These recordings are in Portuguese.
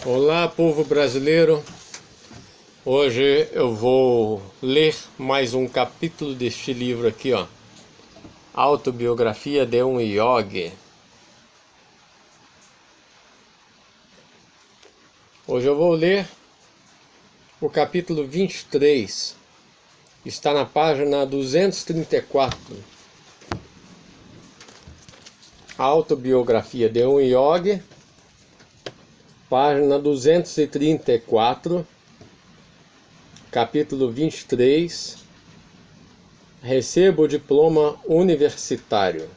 Olá, povo brasileiro. Hoje eu vou ler mais um capítulo deste livro aqui, ó. Autobiografia de um Yogi. Hoje eu vou ler o capítulo 23. Está na página 234. Autobiografia de um Yogi. Página 234, capítulo 23, recebo o diploma universitário.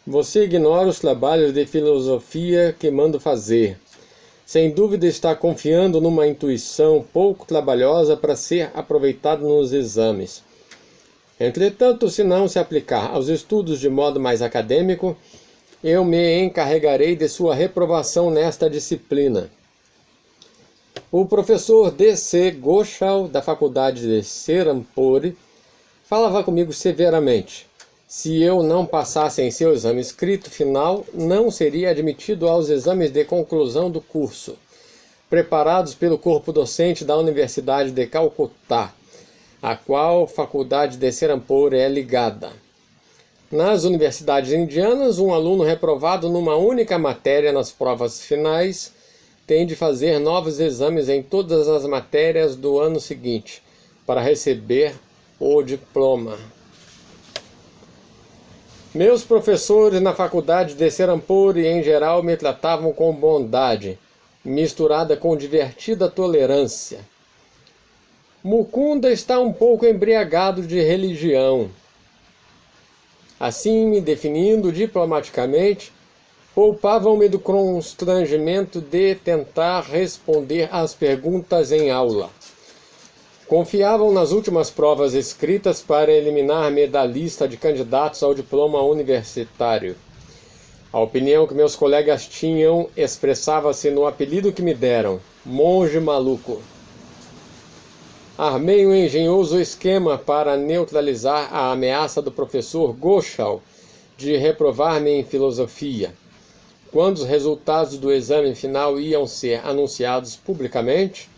Você ignora os trabalhos de filosofia que mando fazer. Sem dúvida está confiando numa intuição pouco trabalhosa para ser aproveitada nos exames. Entretanto, se não se aplicar aos estudos de modo mais acadêmico, eu me encarregarei de sua reprovação nesta disciplina. O professor D.C. Ghoshal, da faculdade de Serampore, falava comigo severamente. Se eu não passasse em seu exame escrito final, não seria admitido aos exames de conclusão do curso, preparados pelo corpo docente da Universidade de Calcutá, a qual faculdade de Serampore é ligada. Nas universidades indianas, um aluno reprovado numa única matéria nas provas finais tem de fazer novos exames em todas as matérias do ano seguinte, para receber o diploma. Meus professores na faculdade de Serampore em geral me tratavam com bondade, misturada com divertida tolerância. Mukunda está um pouco embriagado de religião. Assim, me definindo diplomaticamente, poupavam-me do constrangimento de tentar responder às perguntas em aula. Confiavam nas últimas provas escritas para eliminar-me da lista de candidatos ao diploma universitário. A opinião que meus colegas tinham expressava-se no apelido que me deram, monge maluco. Armei um engenhoso esquema para neutralizar a ameaça do professor Ghoshal de reprovar-me em filosofia. Quando os resultados do exame final iam ser anunciados publicamente,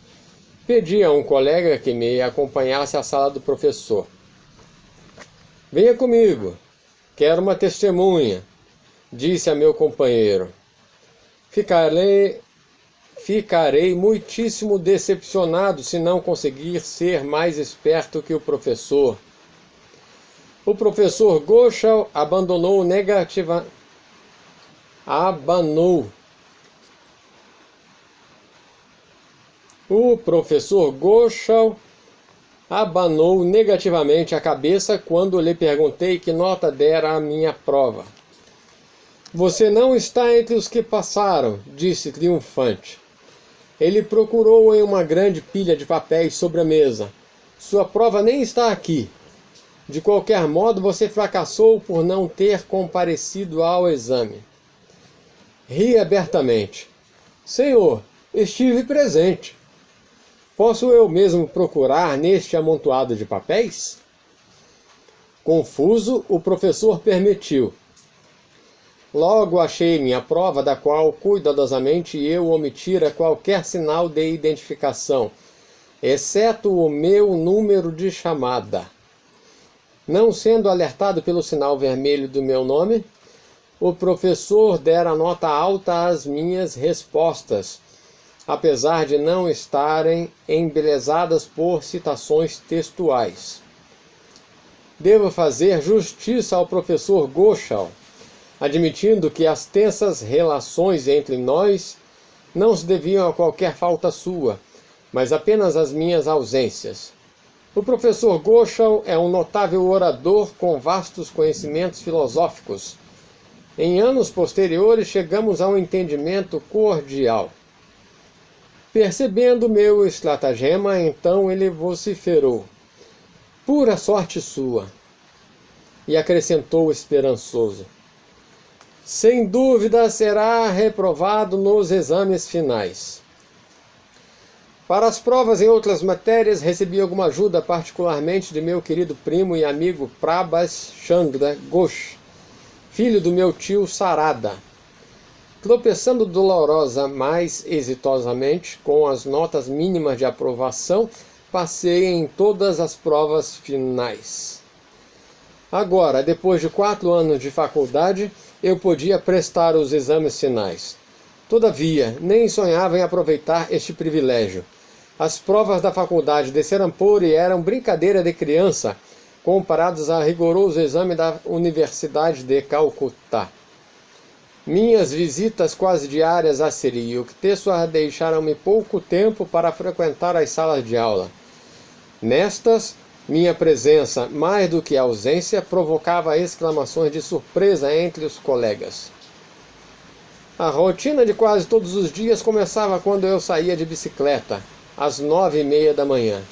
pedi a um colega que me acompanhasse à sala do professor. Venha comigo, quero uma testemunha, disse a meu companheiro. Ficarei muitíssimo decepcionado se não conseguir ser mais esperto que o professor. O professor Ghoshal abanou negativamente a cabeça quando lhe perguntei que nota dera à minha prova. Você não está entre os que passaram, disse triunfante. Ele procurou em uma grande pilha de papéis sobre a mesa. Sua prova nem está aqui. De qualquer modo, você fracassou por não ter comparecido ao exame. Ri abertamente. Senhor, estive presente. Posso eu mesmo procurar neste amontoado de papéis? Confuso, o professor permitiu. Logo achei minha prova, da qual cuidadosamente eu omitira qualquer sinal de identificação, exceto o meu número de chamada. Não sendo alertado pelo sinal vermelho do meu nome, o professor dera nota alta às minhas respostas, apesar de não estarem embelezadas por citações textuais. Devo fazer justiça ao professor Ghoshal, admitindo que as tensas relações entre nós não se deviam a qualquer falta sua, mas apenas às minhas ausências. O professor Ghoshal é um notável orador com vastos conhecimentos filosóficos. Em anos posteriores chegamos a um entendimento cordial. Percebendo meu estratagema, então ele vociferou. Pura sorte sua! E acrescentou esperançoso. Sem dúvida será reprovado nos exames finais. Para as provas em outras matérias, recebi alguma ajuda, particularmente de meu querido primo e amigo Prabhas Chandra Ghosh, filho do meu tio Sarada. Tropeçando dolorosa, mas exitosamente, com as notas mínimas de aprovação, passei em todas as provas finais. Agora, depois de 4 anos de faculdade, eu podia prestar os exames finais. Todavia, nem sonhava em aproveitar este privilégio. As provas da faculdade de Serampore eram brincadeira de criança, comparadas ao rigoroso exame da Universidade de Calcutá. Minhas visitas quase diárias a Sri Yukteswar deixaram-me pouco tempo para frequentar as salas de aula. Nestas, minha presença, mais do que a ausência, provocava exclamações de surpresa entre os colegas. A rotina de quase todos os dias começava quando eu saía de bicicleta, às 9h30 da manhã.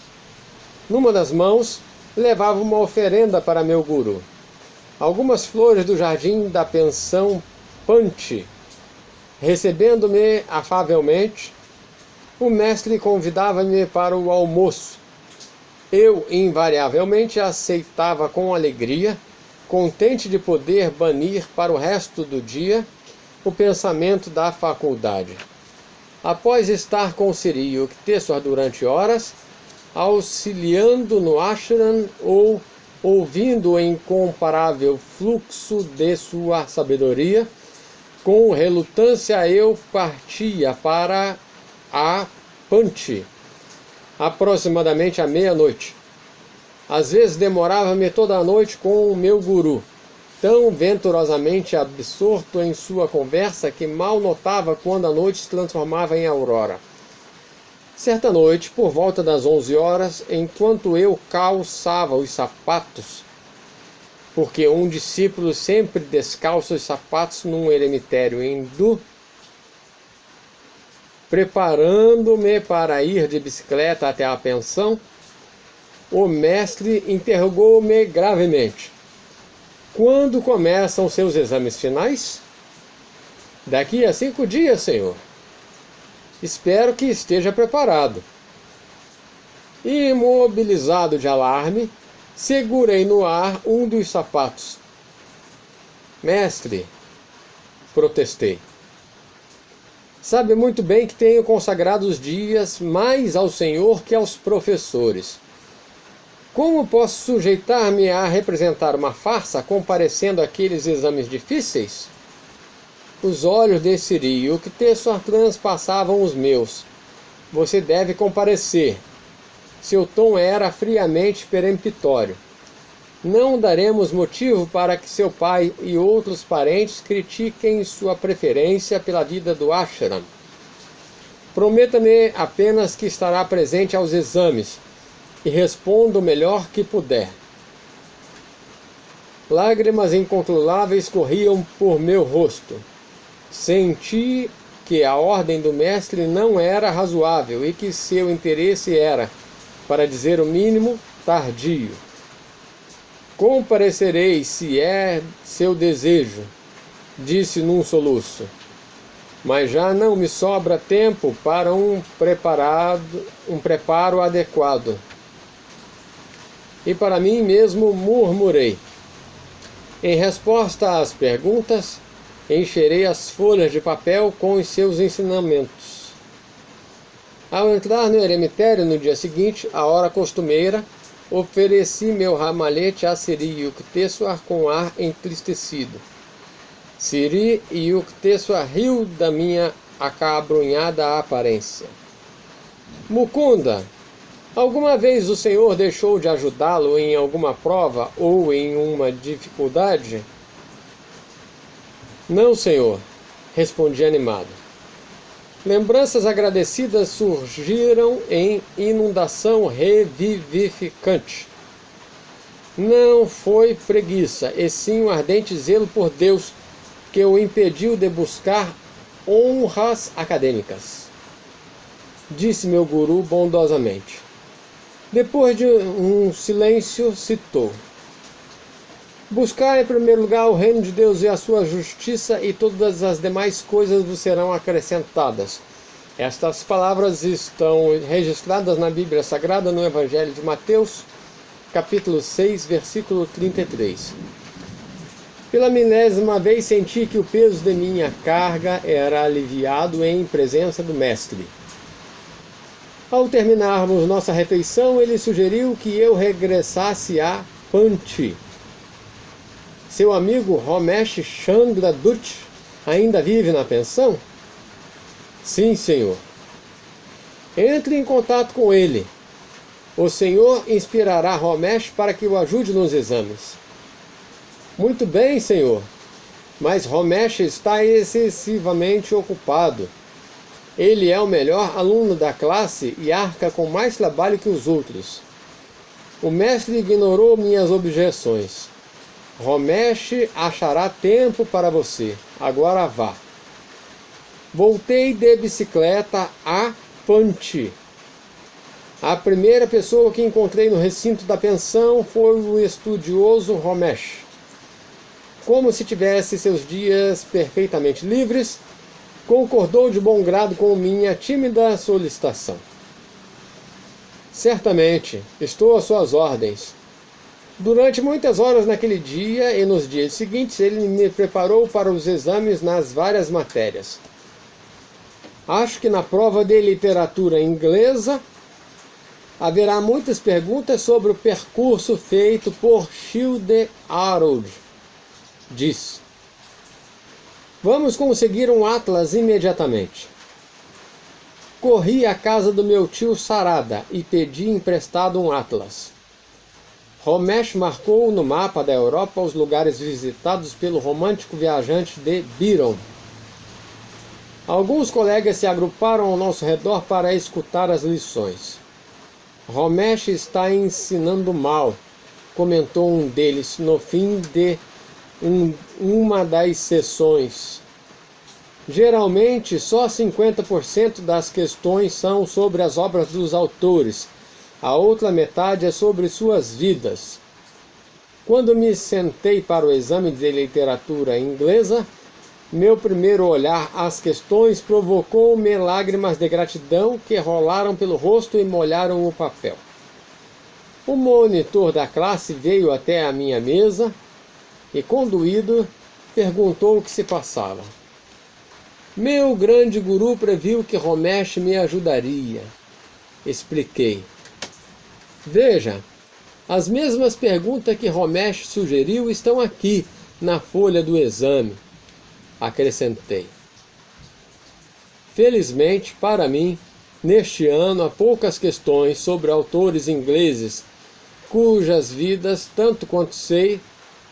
Numa das mãos, levava uma oferenda para meu guru. Algumas flores do jardim da pensão Panchi. Recebendo-me afavelmente, o mestre convidava-me para o almoço. Eu, invariavelmente, aceitava com alegria, contente de poder banir para o resto do dia o pensamento da faculdade. Após estar com Sri Yukteswar durante horas, auxiliando no ashram ou ouvindo o incomparável fluxo de sua sabedoria, com relutância eu partia para a Panchi, aproximadamente à meia-noite. Às vezes demorava-me toda a noite com o meu guru, tão venturosamente absorto em sua conversa que mal notava quando a noite se transformava em aurora. Certa noite, por volta das 11 horas, enquanto eu calçava os sapatos, porque um discípulo sempre descalça os sapatos num eremitério hindu, preparando-me para ir de bicicleta até a pensão, o mestre interrogou-me gravemente: quando começam seus exames finais? Daqui a 5 dias, senhor. Espero que esteja preparado. Imobilizado de alarme, segurei no ar um dos sapatos. Mestre, protestei, sabe muito bem que tenho consagrado os dias mais ao Senhor que aos professores. Como posso sujeitar-me a representar uma farsa comparecendo àqueles exames difíceis? Os olhos de Sri Yukteswar transpassavam os meus. Você deve comparecer. Seu tom era friamente peremptório. Não daremos motivo para que seu pai e outros parentes critiquem sua preferência pela vida do ashram. Prometa-me apenas que estará presente aos exames e responda o melhor que puder. Lágrimas incontroláveis corriam por meu rosto. Senti que a ordem do mestre não era razoável e que seu interesse era, para dizer o mínimo, tardio. Comparecerei se é seu desejo, disse num soluço, mas já não me sobra tempo para um preparo adequado. E para mim mesmo murmurei. Em resposta às perguntas, encherei as folhas de papel com os seus ensinamentos. Ao entrar no eremitério no dia seguinte, à hora costumeira, ofereci meu ramalhete a Sri Yukteswar com ar entristecido. Sri Yukteswar riu da minha acabrunhada aparência. Mukunda, alguma vez o senhor deixou de ajudá-lo em alguma prova ou em uma dificuldade? Não, senhor, respondi animado. Lembranças agradecidas surgiram em inundação revivificante. Não foi preguiça, e sim um ardente zelo por Deus que o impediu de buscar honras acadêmicas, disse meu guru bondosamente. Depois de um silêncio, citou: buscar em primeiro lugar o reino de Deus e a sua justiça, e todas as demais coisas vos serão acrescentadas. Estas palavras estão registradas na Bíblia Sagrada, no Evangelho de Mateus, capítulo 6, versículo 33. Pela 1000ª vez senti que o peso de minha carga era aliviado em presença do mestre. Ao terminarmos nossa refeição, ele sugeriu que eu regressasse a Panchi. Seu amigo Romesh Chandra Dutt ainda vive na pensão? Sim, senhor. Entre em contato com ele. O senhor inspirará Romesh para que o ajude nos exames. Muito bem, senhor. Mas Romesh está excessivamente ocupado. Ele é o melhor aluno da classe e arca com mais trabalho que os outros. O mestre ignorou minhas objeções. Romesh achará tempo para você. Agora vá. Voltei de bicicleta a Panchi. A primeira pessoa que encontrei no recinto da pensão foi o estudioso Romesh. Como se tivesse seus dias perfeitamente livres, concordou de bom grado com minha tímida solicitação. Certamente, estou às suas ordens. Durante muitas horas naquele dia e nos dias seguintes, ele me preparou para os exames nas várias matérias. Acho que na prova de literatura inglesa haverá muitas perguntas sobre o percurso feito por Shilde Harold. Diz: vamos conseguir um atlas imediatamente. Corri à casa do meu tio Sarada e pedi emprestado um atlas. Romesh marcou no mapa da Europa os lugares visitados pelo romântico viajante de Byron. Alguns colegas se agruparam ao nosso redor para escutar as lições. Romesh está ensinando mal, comentou um deles no fim de uma das sessões. Geralmente, só 50% das questões são sobre as obras dos autores. A outra metade é sobre suas vidas. Quando me sentei para o exame de literatura inglesa, meu primeiro olhar às questões provocou-me lágrimas de gratidão que rolaram pelo rosto e molharam o papel. O monitor da classe veio até a minha mesa e, conduído, perguntou o que se passava. Meu grande guru previu que Romesh me ajudaria. Expliquei. Veja, as mesmas perguntas que Romesh sugeriu estão aqui na folha do exame. Acrescentei. Felizmente, para mim, neste ano há poucas questões sobre autores ingleses cujas vidas, tanto quanto sei,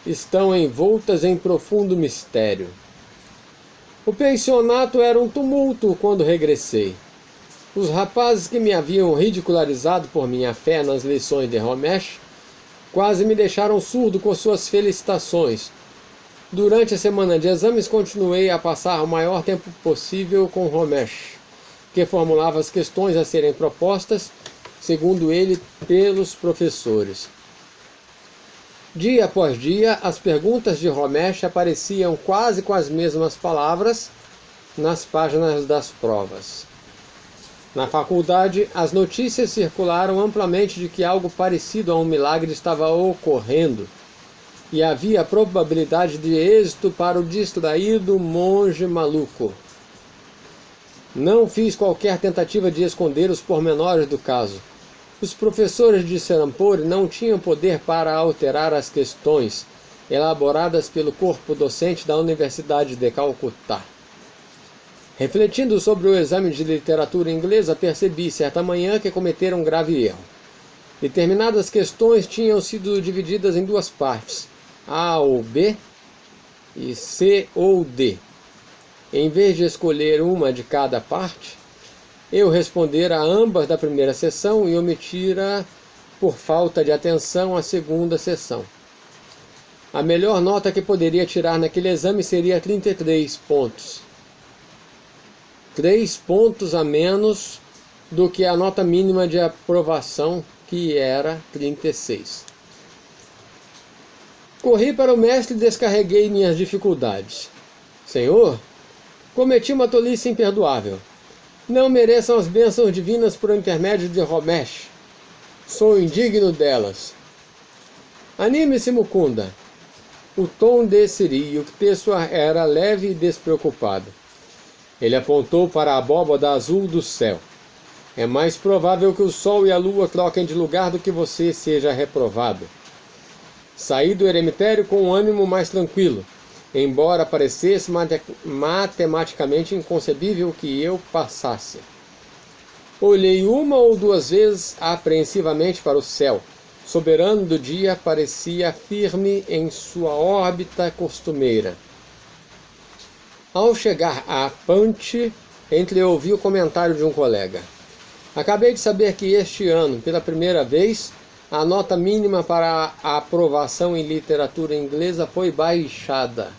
estão envoltas em profundo mistério. O pensionato era um tumulto quando regressei. Os rapazes que me haviam ridicularizado por minha fé nas lições de Romesh quase me deixaram surdo com suas felicitações. Durante a semana de exames continuei a passar o maior tempo possível com Romesh, que formulava as questões a serem propostas, segundo ele, pelos professores. Dia após dia, as perguntas de Romesh apareciam quase com as mesmas palavras nas páginas das provas. Na faculdade, as notícias circularam amplamente de que algo parecido a um milagre estava ocorrendo, e havia probabilidade de êxito para o distraído monge maluco. Não fiz qualquer tentativa de esconder os pormenores do caso. Os professores de Serampore não tinham poder para alterar as questões elaboradas pelo corpo docente da Universidade de Calcutá. Refletindo sobre o exame de literatura inglesa, percebi certa manhã que cometeram um grave erro. Determinadas questões tinham sido divididas em duas partes, A ou B e C ou D. Em vez de escolher uma de cada parte, eu respondera a ambas da primeira sessão e omitira, por falta de atenção, a segunda sessão. A melhor nota que poderia tirar naquele exame seria 33 pontos. 3 pontos a menos do que a nota mínima de aprovação, que era 36. Corri para o mestre e descarreguei minhas dificuldades. Senhor, cometi uma tolice imperdoável. Não mereçam as bênçãos divinas por intermédio de Romesh. Sou indigno delas. Anime-se, Mukunda. O tom de Siri Yukteswar era leve e despreocupado. Ele apontou para a abóbada azul do céu. É mais provável que o sol e a lua troquem de lugar do que você seja reprovado. Saí do eremitério com um ânimo mais tranquilo, embora parecesse matematicamente inconcebível que eu passasse. Olhei uma ou duas vezes apreensivamente para o céu. Soberano do dia parecia firme em sua órbita costumeira. Ao chegar a Panchi, entreouvi o comentário de um colega. Acabei de saber que este ano, pela primeira vez, a nota mínima para a aprovação em literatura inglesa foi baixada.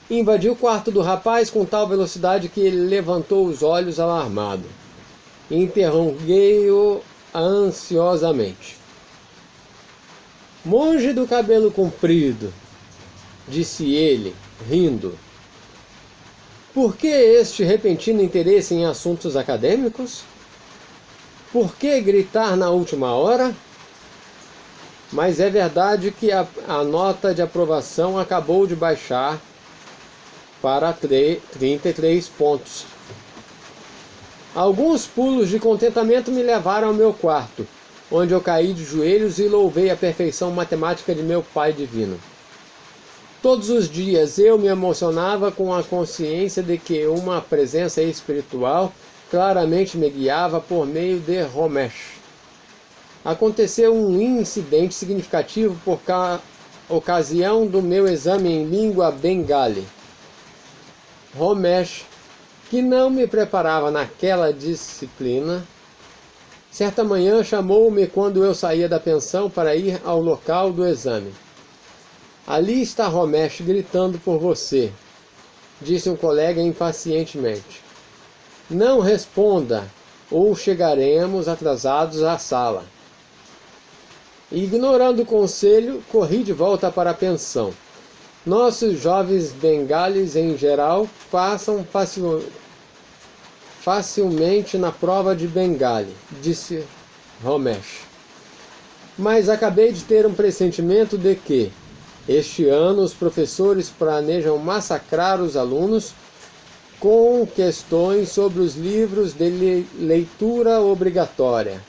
Invadi o quarto do rapaz com tal velocidade que ele levantou os olhos alarmado. Interroguei-o ansiosamente. Monge do cabelo comprido, disse ele, rindo. Por que este repentino interesse em assuntos acadêmicos? Por que gritar na última hora? Mas é verdade que a nota de aprovação acabou de baixar para 33 pontos. Alguns pulos de contentamento me levaram ao meu quarto, onde eu caí de joelhos e louvei a perfeição matemática de meu Pai Divino. Todos os dias eu me emocionava com a consciência de que uma presença espiritual claramente me guiava por meio de Romesh. Aconteceu um incidente significativo por ocasião do meu exame em língua bengali. Romesh, que não me preparava naquela disciplina, certa manhã chamou-me quando eu saía da pensão para ir ao local do exame. Ali está Romesh gritando por você, disse um colega impacientemente. Não responda, ou chegaremos atrasados à sala. Ignorando o conselho, corri de volta para a pensão. Nossos jovens bengalis, em geral, passam facilmente na prova de Bengali, disse Romesh. Mas acabei de ter um pressentimento de que, este ano, os professores planejam massacrar os alunos com questões sobre os livros de leitura obrigatória.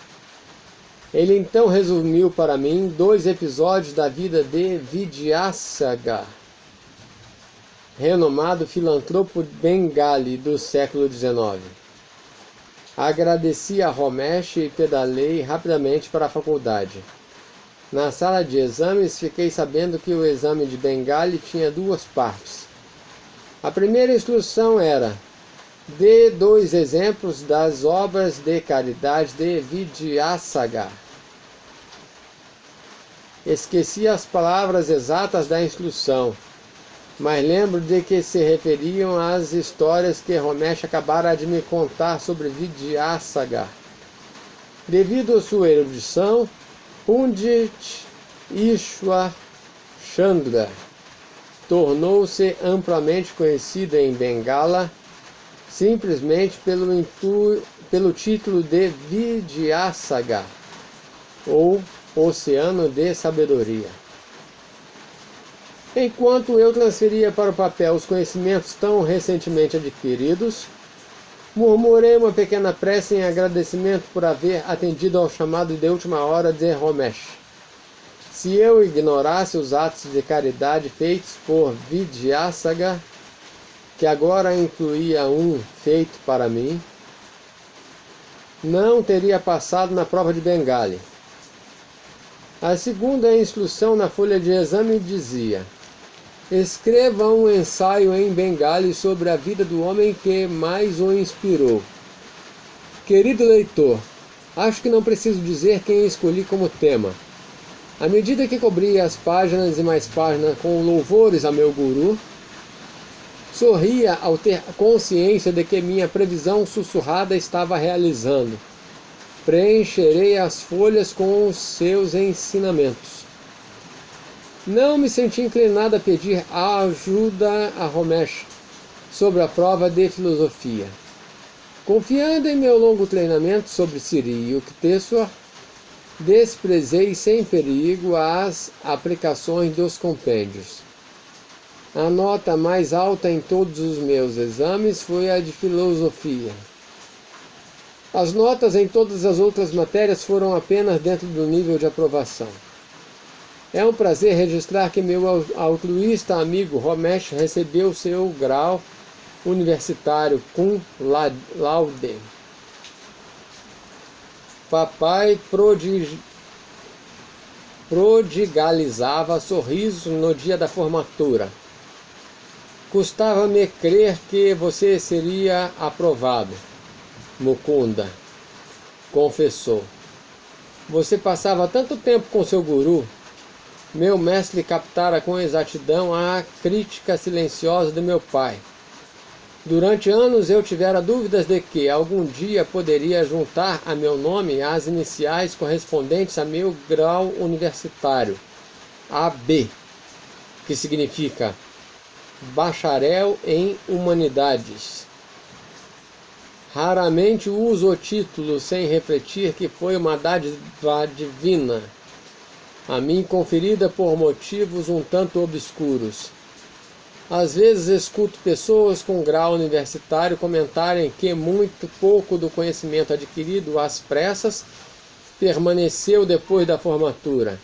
Ele então resumiu para mim 2 episódios da vida de Vidyasagar, renomado filantropo bengali do século XIX. Agradeci a Romesh e pedalei rapidamente para a faculdade. Na sala de exames, fiquei sabendo que o exame de Bengali tinha 2 partes. A primeira instrução era: dê 2 exemplos das obras de caridade de Vidyasagar. Esqueci as palavras exatas da instrução, mas lembro de que se referiam às histórias que Romesh acabara de me contar sobre Vidyasagar. Devido à sua erudição, Pundit Ishwar Chandra tornou-se amplamente conhecido em Bengala simplesmente pelo título de Vidyasagar, ou Oceano de Sabedoria. Enquanto eu transferia para o papel os conhecimentos tão recentemente adquiridos, murmurei uma pequena prece em agradecimento por haver atendido ao chamado de última hora de Romesh. Se eu ignorasse os atos de caridade feitos por Vidyasagar, que agora incluía um feito para mim, não teria passado na prova de Bengali. A segunda instrução na folha de exame dizia: escreva um ensaio em Bengali sobre a vida do homem que mais o inspirou. Querido leitor, acho que não preciso dizer quem escolhi como tema. À medida que cobria as páginas e mais páginas com louvores a meu guru, sorria ao ter consciência de que minha previsão sussurrada estava realizando. Preencherei as folhas com os seus ensinamentos. Não me senti inclinado a pedir ajuda a Romesh sobre a prova de filosofia. Confiando em meu longo treinamento sobre Siri Yukteswar, Desprezei sem perigo as aplicações dos compêndios. A nota mais alta em todos os meus exames foi a de filosofia. As notas em todas as outras matérias foram apenas dentro do nível de aprovação. É um prazer registrar que meu altruísta amigo Romesh recebeu seu grau universitário cum laude. Papai prodigalizava sorrisos no dia da formatura. Custava-me crer que você seria aprovado, Mukunda confessou. Você passava tanto tempo com seu guru. Meu mestre captara com exatidão a crítica silenciosa do meu pai. Durante anos eu tivera dúvidas de que algum dia poderia juntar a meu nome as iniciais correspondentes a meu grau universitário, AB, que significa Bacharel em Humanidades. Raramente uso o título sem refletir que foi uma dádiva divina, a mim conferida por motivos um tanto obscuros. Às vezes escuto pessoas com grau universitário comentarem que muito pouco do conhecimento adquirido às pressas permaneceu depois da formatura.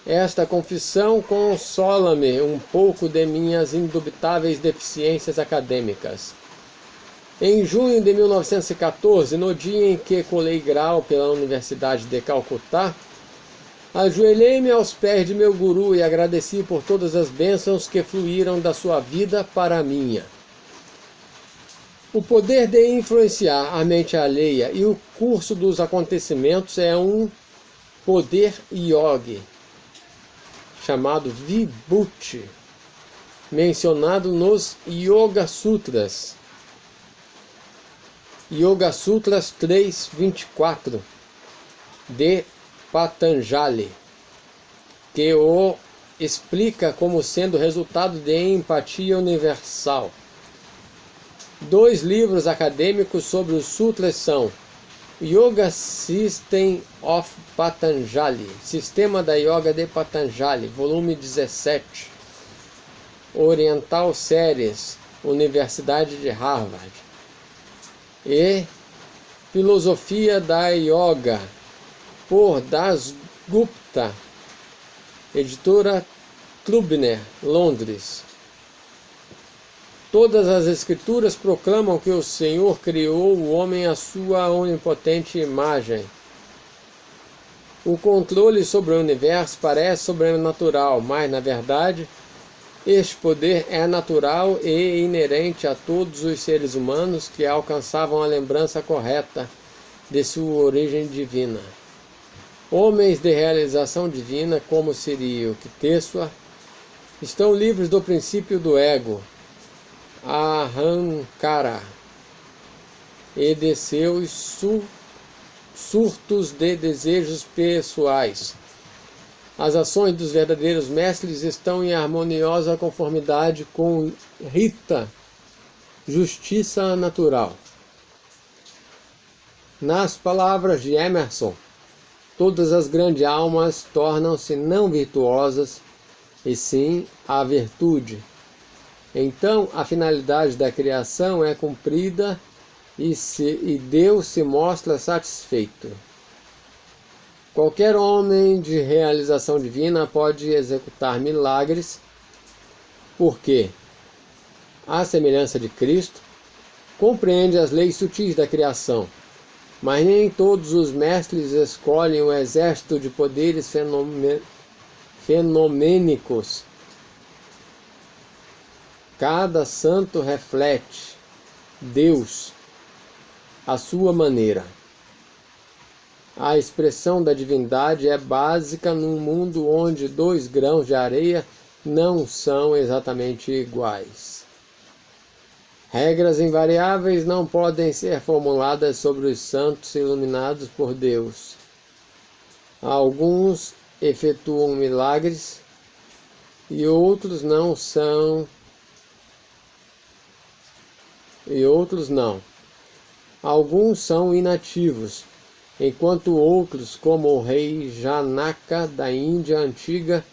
Esta confissão consola-me um pouco de minhas indubitáveis deficiências acadêmicas. Em junho de 1914, no dia em que colei grau pela Universidade de Calcutá, ajoelhei-me aos pés de meu guru e agradeci por todas as bênçãos que fluíram da sua vida para a minha. O poder de influenciar a mente alheia e o curso dos acontecimentos é um poder yogi, chamado Vibhuti, mencionado nos Yoga Sutras. Yoga Sutras 3.24 de Patanjali, que o explica como sendo resultado de empatia universal. 2 livros acadêmicos sobre os sutras são Yoga System of Patanjali, Sistema da Yoga de Patanjali, volume 17, Oriental Series, Universidade de Harvard, e Filosofia da Yoga, por Dasgupta, editora Klubner, Londres. Todas as escrituras proclamam que o Senhor criou o homem à sua onipotente imagem. O controle sobre o universo parece sobrenatural, mas, na verdade, este poder é natural e inerente a todos os seres humanos que alcançavam a lembrança correta de sua origem divina. Homens de realização divina, como Siri Yukteswar, estão livres do princípio do ego, Ahankara, e de seus surtos de desejos pessoais. As ações dos verdadeiros mestres estão em harmoniosa conformidade com Rita, justiça natural. Nas palavras de Emerson, todas as grandes almas tornam-se não virtuosas, e sim a virtude. Então a finalidade da criação é cumprida e Deus se mostra satisfeito. Qualquer homem de realização divina pode executar milagres, porque, à semelhança de Cristo, compreende as leis sutis da criação, mas nem todos os mestres escolhem o exército de poderes fenomênicos. Cada santo reflete Deus à sua maneira. A expressão da divindade é básica num mundo onde 2 grãos de areia não são exatamente iguais. Regras invariáveis não podem ser formuladas sobre os santos iluminados por Deus. Alguns efetuam milagres e outros não. Alguns são inativos enquanto outros, como o rei Janaka da Índia Antiga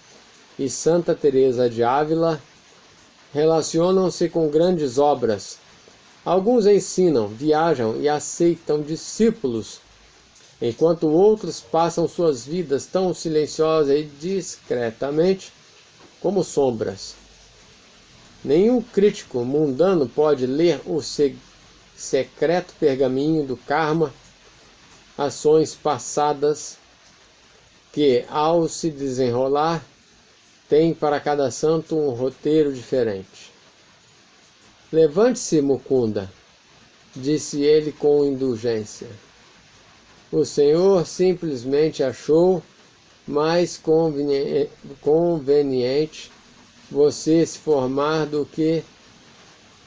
e Santa Teresa de Ávila, relacionam-se com grandes obras. Alguns ensinam, viajam e aceitam discípulos, enquanto outros passam suas vidas tão silenciosa e discretamente como sombras. Nenhum crítico mundano pode ler o secreto pergaminho do karma, ações passadas que, ao se desenrolar, tem para cada santo um roteiro diferente. Levante-se, Mukunda, disse ele com indulgência. O Senhor simplesmente achou mais conveniente você se formar do que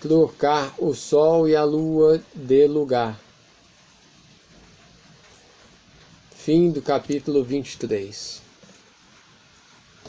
trocar o sol e a lua de lugar. Fim do capítulo 23.